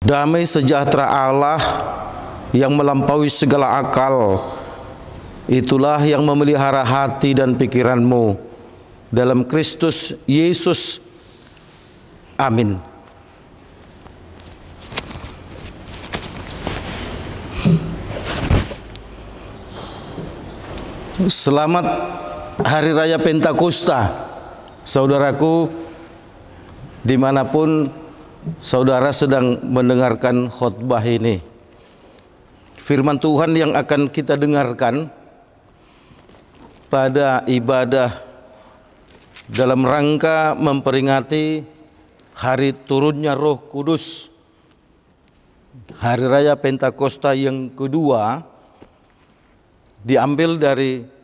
Damai sejahtera Allah yang melampaui segala akal, itulah yang memelihara hati dan pikiranmu dalam Kristus Yesus. Amin. Selamat Hari Raya Pentakosta, saudaraku, dimanapun saudara sedang mendengarkan khotbah ini. Firman Tuhan yang akan kita dengarkan pada ibadah dalam rangka memperingati hari turunnya Roh Kudus, Hari Raya Pentakosta yang kedua, diambil dari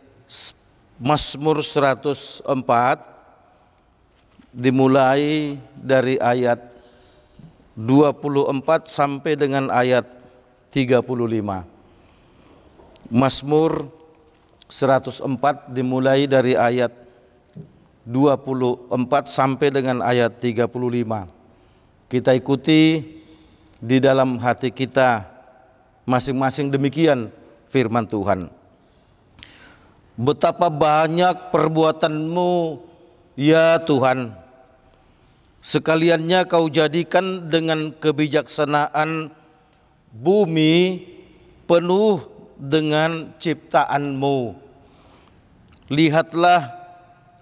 Mazmur 104, dimulai dari ayat 24 sampai dengan ayat 35. Mazmur 104 dimulai dari ayat 24 sampai dengan ayat 35. Kita ikuti di dalam hati kita masing-masing, demikian firman Tuhan. Betapa banyak perbuatan-Mu, ya Tuhan, sekaliannya Kau jadikan dengan kebijaksanaan bumi penuh dengan ciptaan-Mu. Lihatlah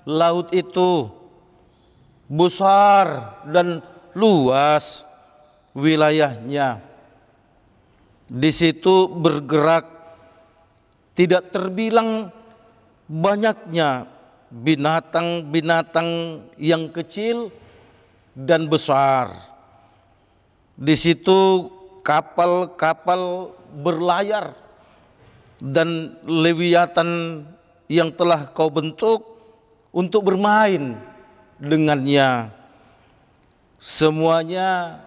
laut itu besar dan luas wilayahnya. Di situ bergerak tidak terbilang banyaknya binatang-binatang yang kecil dan besar. Di situ kapal-kapal berlayar dan lewiatan yang telah Kau bentuk untuk bermain dengannya. Semuanya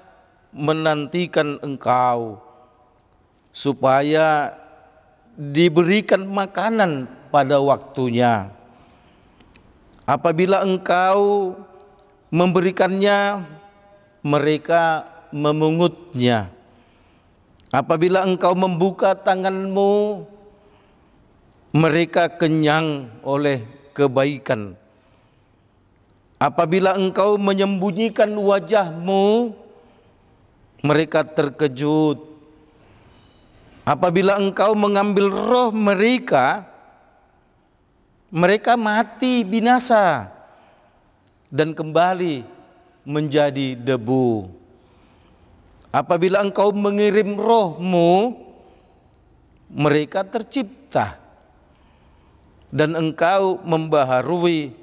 menantikan Engkau supaya diberikan makanan pada waktunya. Apabila Engkau memberikannya, mereka memungutnya. Apabila Engkau membuka tangan-Mu, mereka kenyang oleh kebaikan. Apabila Engkau menyembunyikan wajah-Mu, mereka terkejut. Apabila Engkau mengambil roh mereka, mereka mati binasa dan kembali menjadi debu. Apabila Engkau mengirim roh-Mu, mereka tercipta dan Engkau membaharui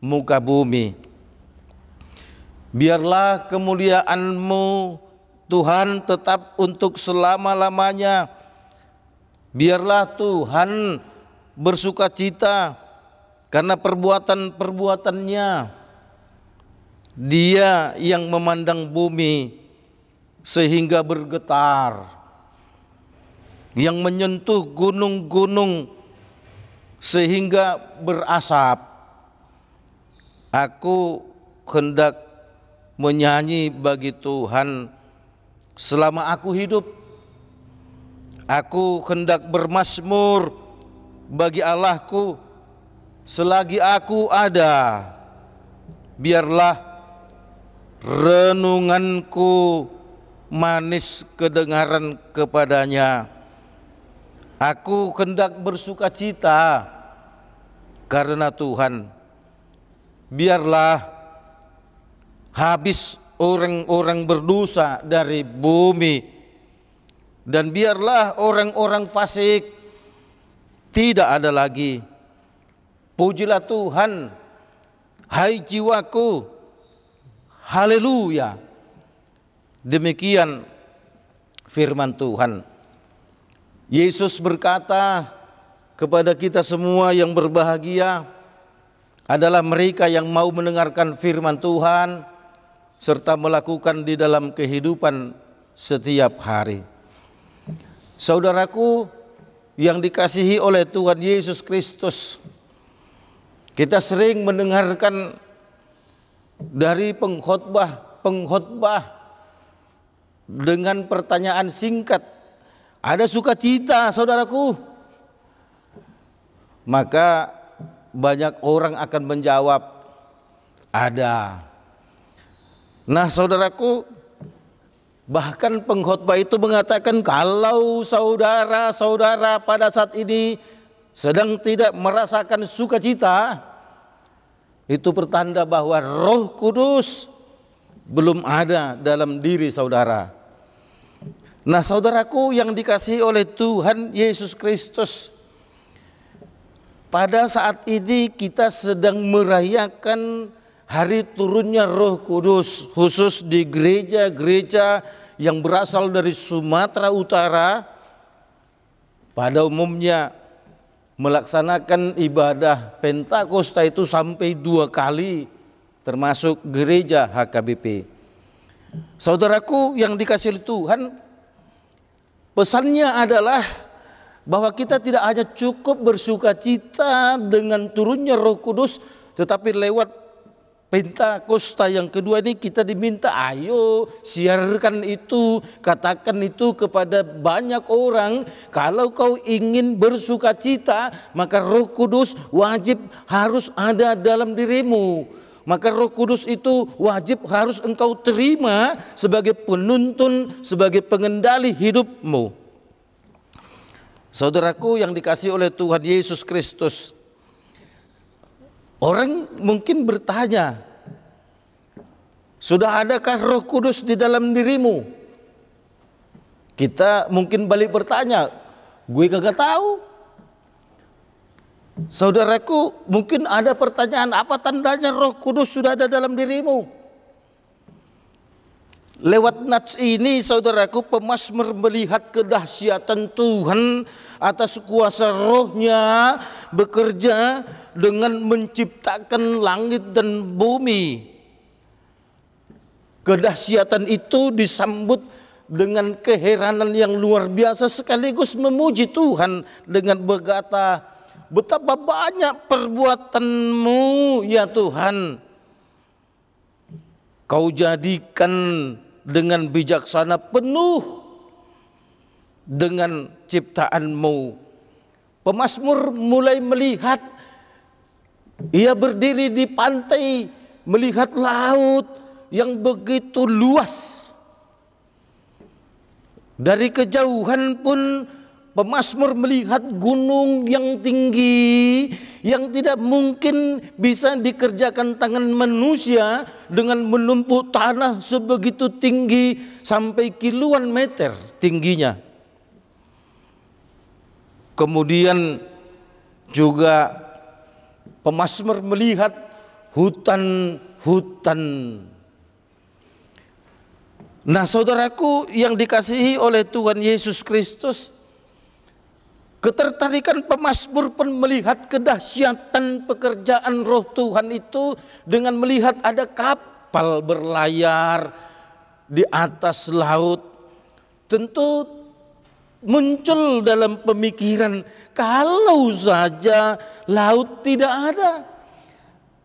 muka bumi. Biarlah kemuliaan-Mu Tuhan tetap untuk selama-lamanya. Biarlah Tuhan bersukacita karena perbuatan-perbuatannya. Dia yang memandang bumi sehingga bergetar, yang menyentuh gunung-gunung sehingga berasap. Aku hendak menyanyi bagi Tuhan selama aku hidup. Aku hendak bermazmur bagi Allahku selagi aku ada. Biarlah renunganku manis kedengaran kepadanya. Aku hendak bersukacita karena Tuhan. Biarlah habis orang-orang berdosa dari bumi, dan biarlah orang-orang fasik tidak ada lagi. Pujilah Tuhan, hai jiwaku, haleluya. Demikian firman Tuhan. Yesus berkata kepada kita semua yang berbahagia adalah mereka yang mau mendengarkan firman Tuhan serta melakukan di dalam kehidupan setiap hari. Saudaraku yang dikasihi oleh Tuhan Yesus Kristus, kita sering mendengarkan dari pengkhotbah dengan pertanyaan singkat, ada sukacita saudaraku? Maka banyak orang akan menjawab, ada. Nah saudaraku, bahkan pengkhotbah itu mengatakan kalau saudara-saudara pada saat ini sedang tidak merasakan sukacita, itu pertanda bahwa Roh Kudus belum ada dalam diri saudara. Nah saudaraku yang dikasihi oleh Tuhan Yesus Kristus, pada saat ini kita sedang merayakan hari turunnya Roh Kudus, khusus di gereja-gereja yang berasal dari Sumatera Utara. Pada umumnya melaksanakan ibadah Pentakosta itu sampai 2 kali, termasuk gereja HKBP. Saudaraku yang dikasihi Tuhan, pesannya adalah bahwa kita tidak hanya cukup bersukacita dengan turunnya Roh Kudus, tetapi lewat Pentakosta yang kedua ini kita diminta, ayo siarkan itu, katakan itu kepada banyak orang. Kalau kau ingin bersukacita, maka Roh Kudus wajib harus ada dalam dirimu. Maka Roh Kudus itu wajib harus engkau terima sebagai penuntun, sebagai pengendali hidupmu. Saudaraku yang dikasihi oleh Tuhan Yesus Kristus, orang mungkin bertanya, sudah adakah Roh Kudus di dalam dirimu? Kita mungkin balik bertanya, gue kagak tahu. Saudaraku, mungkin ada pertanyaan, apa tandanya Roh Kudus sudah ada dalam dirimu? Lewat nats ini saudaraku, pemazmur melihat kedahsyatan Tuhan atas kuasa Roh-Nya bekerja dengan menciptakan langit dan bumi. Kedahsyatan itu disambut dengan keheranan yang luar biasa, sekaligus memuji Tuhan dengan berkata, betapa banyak perbuatan-Mu ya Tuhan. Kau jadikan dengan bijaksana penuh dengan ciptaan-Mu. Pemazmur mulai melihat, ia berdiri di pantai melihat laut yang begitu luas. Dari kejauhan pun pemazmur melihat gunung yang tinggi, yang tidak mungkin bisa dikerjakan tangan manusia dengan menumpuk tanah sebegitu tinggi sampai kiluan meter tingginya. Kemudian juga pemazmur melihat hutan-hutan. Nah saudaraku yang dikasihi oleh Tuhan Yesus Kristus, ketertarikan pemazmur pun melihat kedahsyatan pekerjaan Roh Tuhan itu dengan melihat ada kapal berlayar di atas laut. Tentu muncul dalam pemikiran, kalau saja laut tidak ada,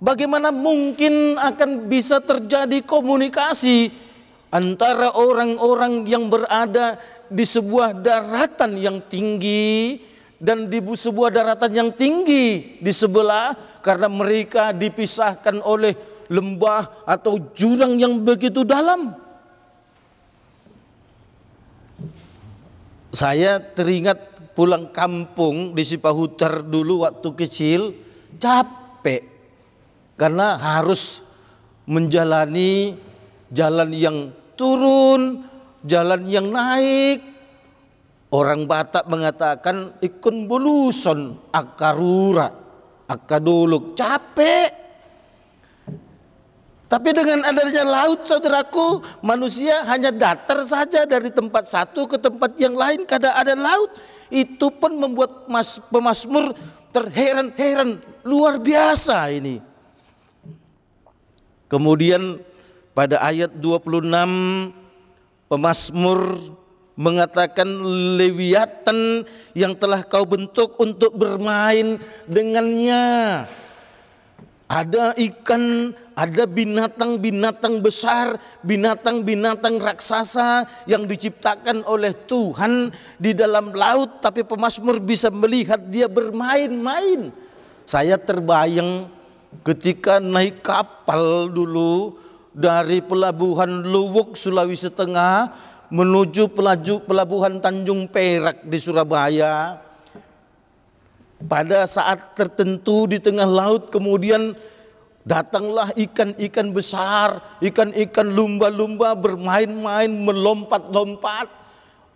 bagaimana mungkin akan bisa terjadi komunikasi antara orang-orang yang berada di sebuah daratan yang tinggi dan di sebuah daratan yang tinggi di sebelah, karena mereka dipisahkan oleh lembah atau jurang yang begitu dalam. Saya teringat pulang kampung di Sipahutar dulu waktu kecil, capek karena harus menjalani jalan yang turun, jalan yang naik. Orang Batak mengatakan ikun buluson akarura, akaduluk, capek. Tapi dengan adanya laut saudaraku, manusia hanya datar saja dari tempat satu ke tempat yang lain kada ada laut. Itu pun membuat pemazmur terheran-heran, luar biasa ini. Kemudian pada ayat 26 pemazmur mengatakan, Lewiatan yang telah kau bentuk untuk bermain dengannya. Ada ikan, ada binatang-binatang besar, binatang-binatang raksasa yang diciptakan oleh Tuhan di dalam laut, tapi pemazmur bisa melihat dia bermain-main. Saya terbayang ketika naik kapal dulu dari pelabuhan Luwuk, Sulawesi Tengah menuju pelabuhan Tanjung Perak di Surabaya. Pada saat tertentu di tengah laut kemudian datanglah ikan-ikan besar, ikan-ikan lumba-lumba bermain-main, melompat-lompat.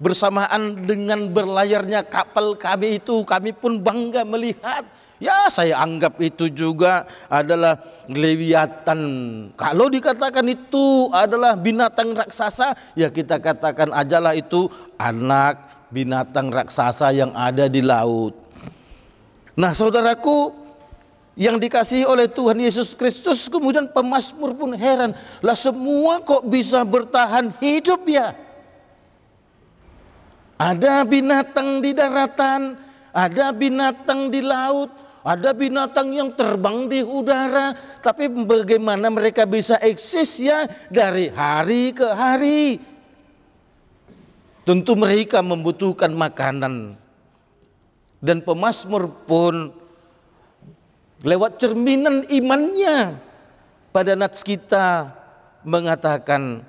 Bersamaan dengan berlayarnya kapal kami itu, kami pun bangga melihat. Ya, saya anggap itu juga adalah Lewiatan. Kalau dikatakan itu adalah binatang raksasa, ya kita katakan ajalah itu anak binatang raksasa yang ada di laut. Nah, saudaraku yang dikasihi oleh Tuhan Yesus Kristus, kemudian pemazmur pun heran, lah semua kok bisa bertahan hidup ya? Ada binatang di daratan, ada binatang di laut, ada binatang yang terbang di udara, tapi bagaimana mereka bisa eksis ya dari hari ke hari? Tentu mereka membutuhkan makanan. Dan pemazmur pun lewat cerminan imannya pada nats kita mengatakan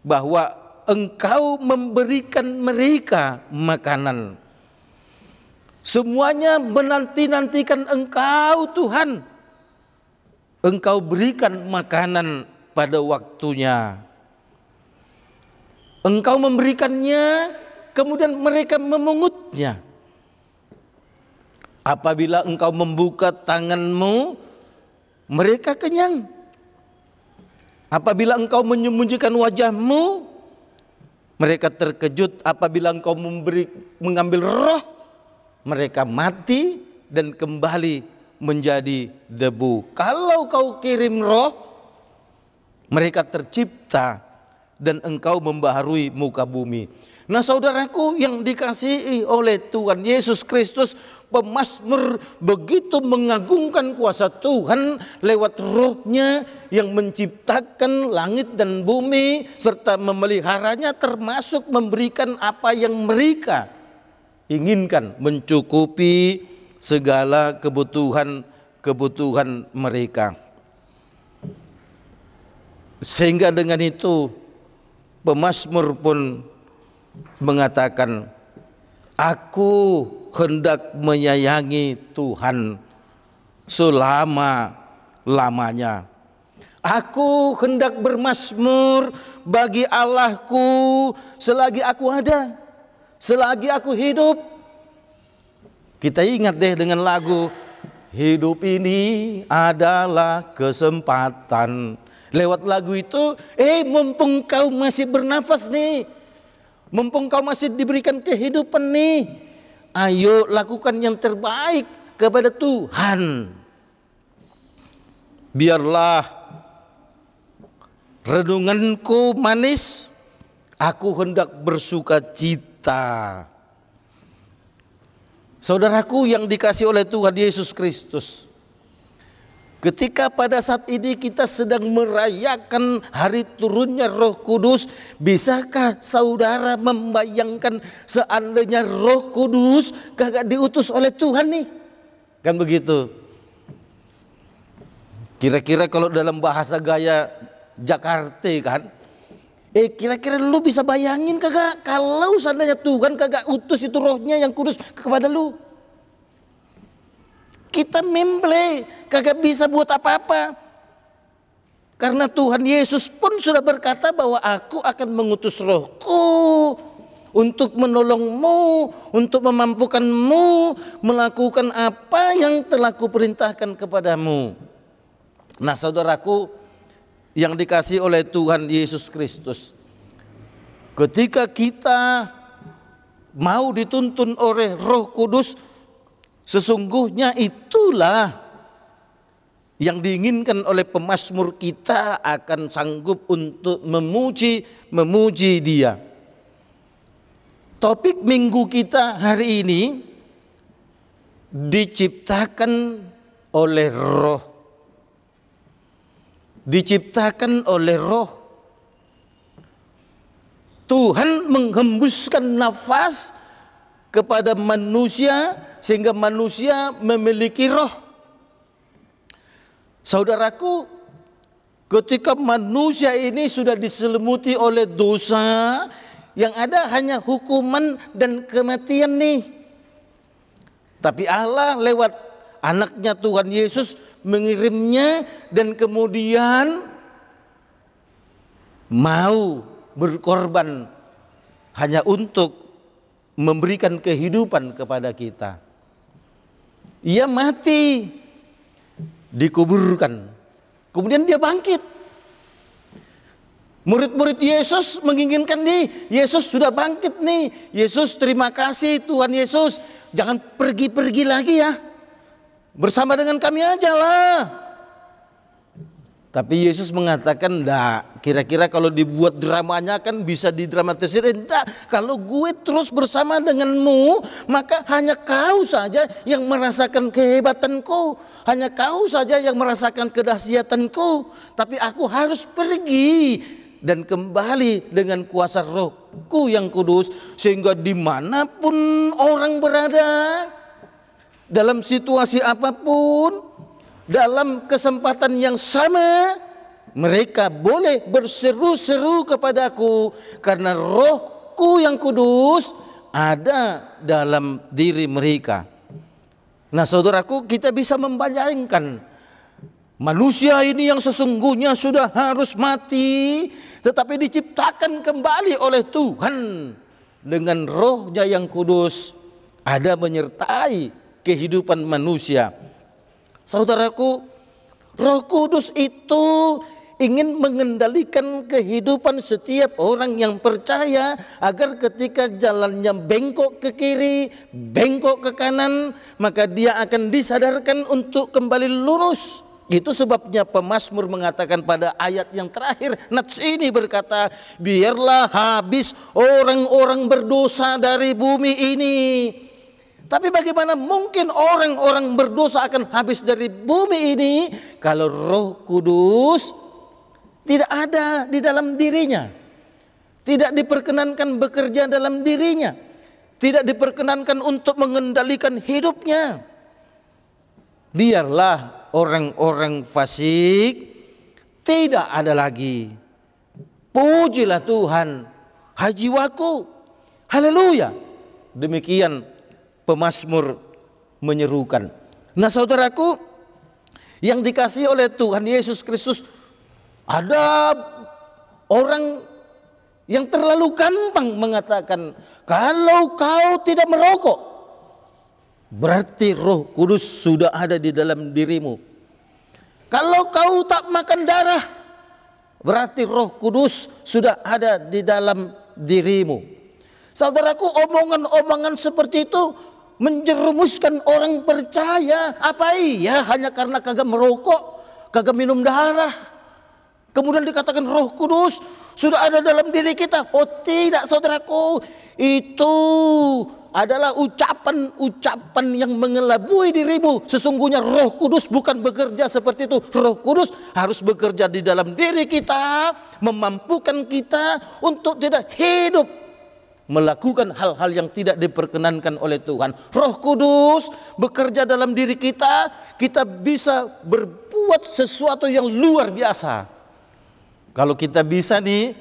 bahwa Engkau memberikan mereka makanan. Semuanya menanti-nantikan Engkau Tuhan. Engkau berikan makanan pada waktunya. Engkau memberikannya, kemudian mereka memungutnya. Apabila engkau membuka tanganmu, mereka kenyang. Apabila engkau menyembunyikan wajahmu, mereka terkejut. Apabila engkau mengambil roh, mereka mati dan kembali menjadi debu. Kalau kau kirim roh, mereka tercipta dan engkau membaharui muka bumi. Nah, saudaraku yang dikasihi oleh Tuhan Yesus Kristus, pemazmur begitu mengagungkan kuasa Tuhan lewat rohnya yang menciptakan langit dan bumi serta memeliharanya, termasuk memberikan apa yang mereka inginkan, mencukupi segala kebutuhan mereka. Sehingga dengan itu pemazmur pun mengatakan, aku hendak menyayangi Tuhan selama-lamanya. Aku hendak bermazmur bagi Allahku selagi aku ada, selagi aku hidup. Kita ingat deh dengan lagu, hidup ini adalah kesempatan. Lewat lagu itu, mumpung kau masih bernafas nih, mumpung kau masih diberikan kehidupan nih, ayo lakukan yang terbaik kepada Tuhan. Biarlah renunganku manis, aku hendak bersuka cita. Saudaraku yang dikasihi oleh Tuhan Yesus Kristus, ketika pada saat ini kita sedang merayakan hari turunnya Roh Kudus, bisakah saudara membayangkan seandainya Roh Kudus kagak diutus oleh Tuhan nih? Kan begitu. Kira-kira kalau dalam bahasa gaya Jakarta kan, kira-kira lu bisa bayangin kagak kalau seandainya Tuhan kagak utus itu rohnya yang kudus kepada lu? Kita memble, kagak bisa buat apa-apa. Karena Tuhan Yesus pun sudah berkata bahwa aku akan mengutus rohku untuk menolongmu, untuk memampukanmu melakukan apa yang telah kuperintahkan kepadamu. Nah, saudaraku yang dikasihi oleh Tuhan Yesus Kristus, ketika kita mau dituntun oleh Roh Kudus, sesungguhnya itulah yang diinginkan oleh pemazmur, kita akan sanggup untuk memuji Dia. Topik minggu kita hari ini diciptakan oleh Roh diciptakan oleh roh. Tuhan menghembuskan nafas kepada manusia sehingga manusia memiliki roh. Saudaraku, ketika manusia ini sudah diselimuti oleh dosa, yang ada hanya hukuman dan kematian nih. Tapi Allah lewat anaknya Tuhan Yesus mengirimnya dan kemudian mau berkorban hanya untuk memberikan kehidupan kepada kita. Ia mati, dikuburkan, kemudian dia bangkit. Murid-murid Yesus menginginkan nih, Yesus sudah bangkit nih. Yesus, terima kasih Tuhan Yesus, jangan pergi-pergi lagi ya, bersama dengan kami aja lah. Tapi Yesus mengatakan, enggak, kira-kira kalau dibuat dramanya kan bisa didramatisir. Enggak, kalau gue terus bersama denganmu, maka hanya kau saja yang merasakan kehebatanku, hanya kau saja yang merasakan kedahsyatanku. Tapi aku harus pergi dan kembali dengan kuasa Rohku yang kudus, sehingga dimanapun orang berada, dalam situasi apapun, dalam kesempatan yang sama, mereka boleh berseru-seru kepadaku karena Rohku yang kudus ada dalam diri mereka. Nah saudaraku, kita bisa membayangkan manusia ini yang sesungguhnya sudah harus mati, tetapi diciptakan kembali oleh Tuhan dengan Roh-Nya yang kudus, ada menyertai kehidupan manusia. Saudaraku, Roh Kudus itu ingin mengendalikan kehidupan setiap orang yang percaya, agar ketika jalannya bengkok ke kiri, bengkok ke kanan, maka dia akan disadarkan untuk kembali lurus. Itu sebabnya pemazmur mengatakan pada ayat yang terakhir nats ini berkata, biarlah habis orang-orang berdosa dari bumi ini. Tapi bagaimana mungkin orang-orang berdosa akan habis dari bumi ini kalau Roh Kudus tidak ada di dalam dirinya, tidak diperkenankan bekerja dalam dirinya, tidak diperkenankan untuk mengendalikan hidupnya. Biarlah orang-orang fasik tidak ada lagi. Pujilah Tuhan, hai jiwaku, haleluya. Demikian pemazmur menyerukan. Nah saudaraku, yang dikasihi oleh Tuhan Yesus Kristus, ada orang yang terlalu gampang mengatakan, kalau kau tidak merokok, berarti Roh Kudus sudah ada di dalam dirimu. Kalau kau tak makan darah, berarti Roh Kudus sudah ada di dalam dirimu. Saudaraku, omongan-omongan seperti itu menjerumuskan orang percaya. Apa iya hanya karena kagak merokok, kagak minum darah, kemudian dikatakan Roh Kudus sudah ada dalam diri kita? Oh tidak saudaraku, itu adalah ucapan-ucapan yang mengelabui dirimu. Sesungguhnya Roh Kudus bukan bekerja seperti itu. Roh Kudus harus bekerja di dalam diri kita, memampukan kita untuk tidak hidup melakukan hal-hal yang tidak diperkenankan oleh Tuhan. Roh Kudus bekerja dalam diri kita, kita bisa berbuat sesuatu yang luar biasa. Kalau kita bisa nih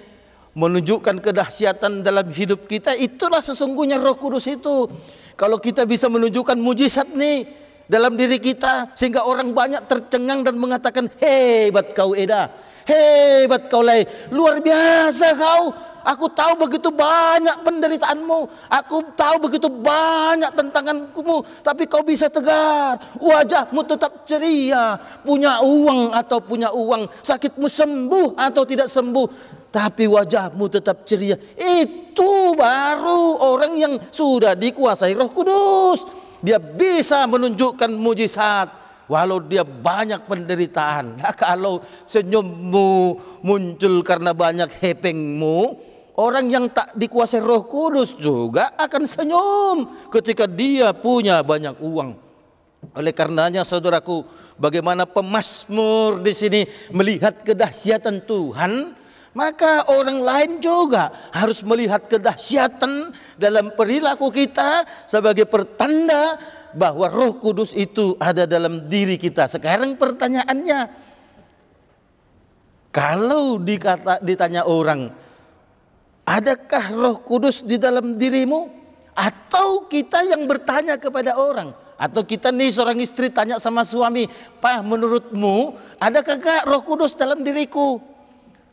menunjukkan kedahsyatan dalam hidup kita, itulah sesungguhnya Roh Kudus itu. Kalau kita bisa menunjukkan mujizat nih dalam diri kita, sehingga orang banyak tercengang dan mengatakan, hebat kau Eda, hebat kau Lai, luar biasa kau. Aku tahu begitu banyak penderitaanmu, aku tahu begitu banyak tantanganmu, tapi kau bisa tegar, wajahmu tetap ceria, punya uang atau punya uang, sakitmu sembuh atau tidak sembuh, tapi wajahmu tetap ceria. Itu baru orang yang sudah dikuasai Roh Kudus. Dia bisa menunjukkan mujizat walau dia banyak penderitaan. Nah, kalau senyummu muncul karena banyak hepengmu, orang yang tak dikuasai Roh Kudus juga akan senyum ketika dia punya banyak uang. Oleh karenanya saudaraku, bagaimana pemazmur di sini melihat kedahsyatan Tuhan, maka orang lain juga harus melihat kedahsyatan dalam perilaku kita sebagai pertanda bahwa Roh Kudus itu ada dalam diri kita. Sekarang pertanyaannya, kalau ditanya orang, adakah Roh Kudus di dalam dirimu? Atau kita yang bertanya kepada orang? Atau kita nih seorang istri tanya sama suami, "Pak, menurutmu adakah Roh Kudus dalam diriku?"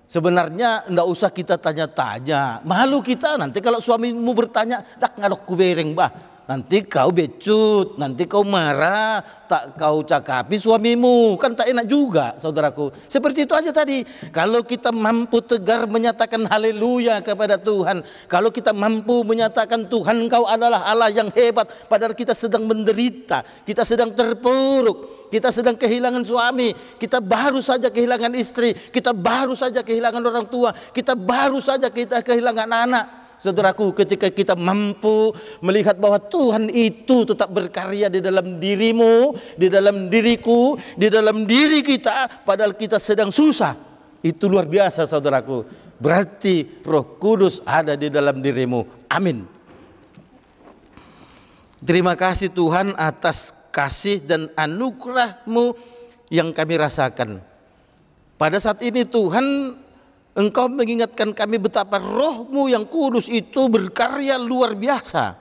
Sebenarnya enggak usah kita tanya-tanya. Malu kita nanti kalau suamimu bertanya, "Dak ngadok ku bereng bah." Nanti kau becut, nanti kau marah, tak kau cakapi suamimu, kan tak enak juga saudaraku. Seperti itu aja tadi. Kalau kita mampu tegar menyatakan haleluya kepada Tuhan, kalau kita mampu menyatakan Tuhan kau adalah Allah yang hebat, padahal kita sedang menderita, kita sedang terpuruk, kita sedang kehilangan suami, kita baru saja kehilangan istri, kita baru saja kehilangan orang tua, kita baru saja kita kehilangan anak. Saudaraku, ketika kita mampu melihat bahwa Tuhan itu tetap berkarya di dalam dirimu, di dalam diriku, di dalam diri kita, padahal kita sedang susah, itu luar biasa saudaraku. Berarti Roh Kudus ada di dalam dirimu. Amin. Terima kasih Tuhan atas kasih dan anugerah-Mu yang kami rasakan. Pada saat ini Tuhan, Engkau mengingatkan kami betapa Roh-Mu yang kudus itu berkarya luar biasa.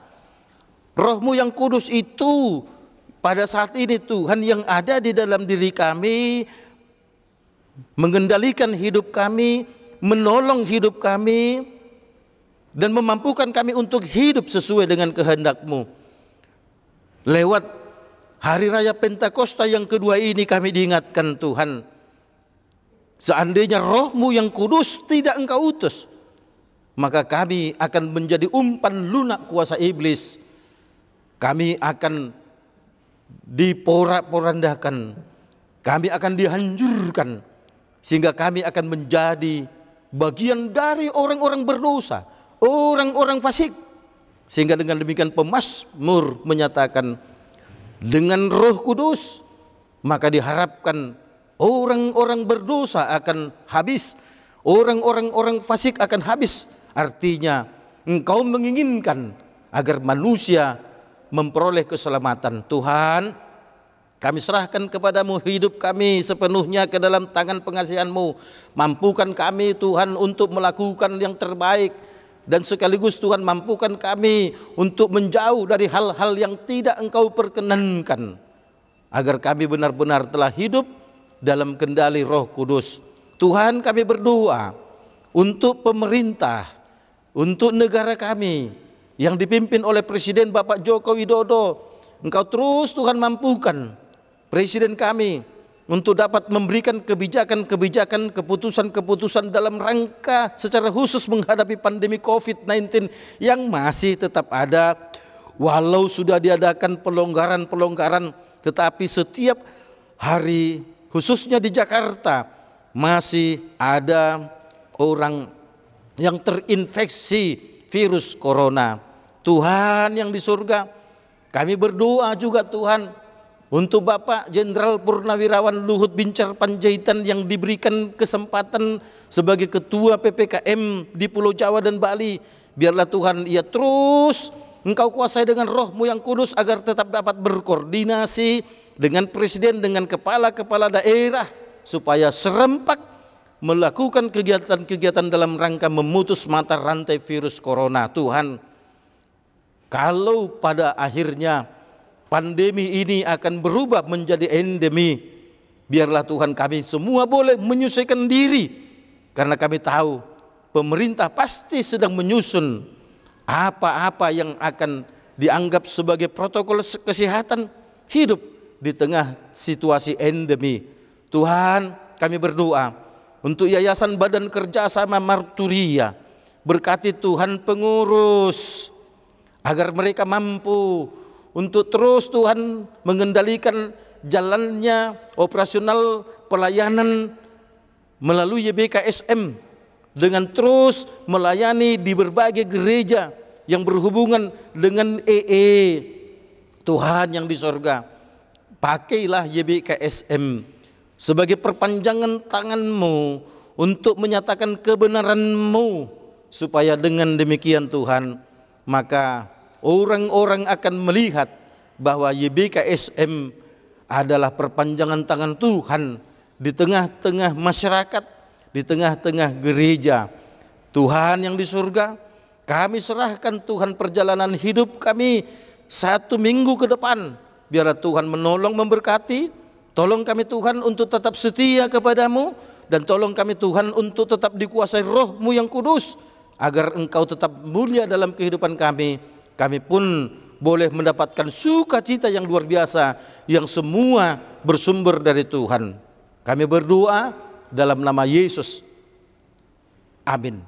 Roh-Mu yang kudus itu pada saat ini Tuhan yang ada di dalam diri kami, mengendalikan hidup kami, menolong hidup kami, dan memampukan kami untuk hidup sesuai dengan kehendak-Mu. Lewat Hari Raya Pentakosta yang kedua ini kami diingatkan Tuhan, seandainya Roh-Mu yang kudus tidak Engkau utus, maka kami akan menjadi umpan lunak kuasa iblis. Kami akan diporak-porandakan, kami akan dihancurkan, sehingga kami akan menjadi bagian dari orang-orang berdosa, orang-orang fasik. Sehingga dengan demikian pemazmur menyatakan, dengan Roh Kudus maka diharapkan orang-orang berdosa akan habis, orang-orang fasik akan habis. Artinya Engkau menginginkan agar manusia memperoleh keselamatan. Tuhan, kami serahkan kepadamu hidup kami sepenuhnya ke dalam tangan pengasihan-Mu. Mampukan kami Tuhan untuk melakukan yang terbaik, dan sekaligus Tuhan mampukan kami untuk menjauh dari hal-hal yang tidak Engkau perkenankan, agar kami benar-benar telah hidup dalam kendali Roh Kudus. Tuhan, kami berdoa untuk pemerintah, untuk negara kami yang dipimpin oleh Presiden Bapak Joko Widodo. Engkau terus Tuhan mampukan Presiden kami untuk dapat memberikan kebijakan-kebijakan, keputusan-keputusan dalam rangka secara khusus menghadapi pandemi COVID-19 yang masih tetap ada. Walau sudah diadakan pelonggaran-pelonggaran, tetapi setiap hari, khususnya di Jakarta, masih ada orang yang terinfeksi virus corona. Tuhan yang di surga, kami berdoa juga Tuhan untuk Bapak Jenderal Purnawirawan Luhut Bincar Panjaitan yang diberikan kesempatan sebagai Ketua PPKM di Pulau Jawa dan Bali. Biarlah Tuhan ia terus Engkau kuasai dengan Roh-Mu yang kudus agar tetap dapat berkoordinasi dengan Presiden, dengan kepala-kepala daerah, supaya serempak melakukan kegiatan-kegiatan dalam rangka memutus mata rantai virus corona. Tuhan, kalau pada akhirnya pandemi ini akan berubah menjadi endemi, biarlah Tuhan kami semua boleh menyesuaikan diri, karena kami tahu pemerintah pasti sedang menyusun apa-apa yang akan dianggap sebagai protokol kesehatan hidup di tengah situasi endemi. Tuhan, kami berdoa untuk Yayasan Badan Kerjasama Marturia. Berkati Tuhan pengurus, agar mereka mampu untuk terus Tuhan mengendalikan jalannya operasional pelayanan melalui YBKSM, dengan terus melayani di berbagai gereja yang berhubungan dengan EE. Tuhan yang di sorga, Pakailah YBKSM sebagai perpanjangan tangan-Mu untuk menyatakan kebenaran-Mu, supaya dengan demikian Tuhan, maka orang-orang akan melihat bahwa YBKSM adalah perpanjangan tangan Tuhan di tengah-tengah masyarakat, di tengah-tengah gereja. Tuhan yang di surga, kami serahkan Tuhan perjalanan hidup kami 1 minggu ke depan. Biarlah Tuhan menolong, memberkati. Tolong kami Tuhan untuk tetap setia kepadamu, dan tolong kami Tuhan untuk tetap dikuasai Roh-Mu yang kudus, agar Engkau tetap mulia dalam kehidupan kami. Kami pun boleh mendapatkan sukacita yang luar biasa, yang semua bersumber dari Tuhan. Kami berdoa dalam nama Yesus. Amin.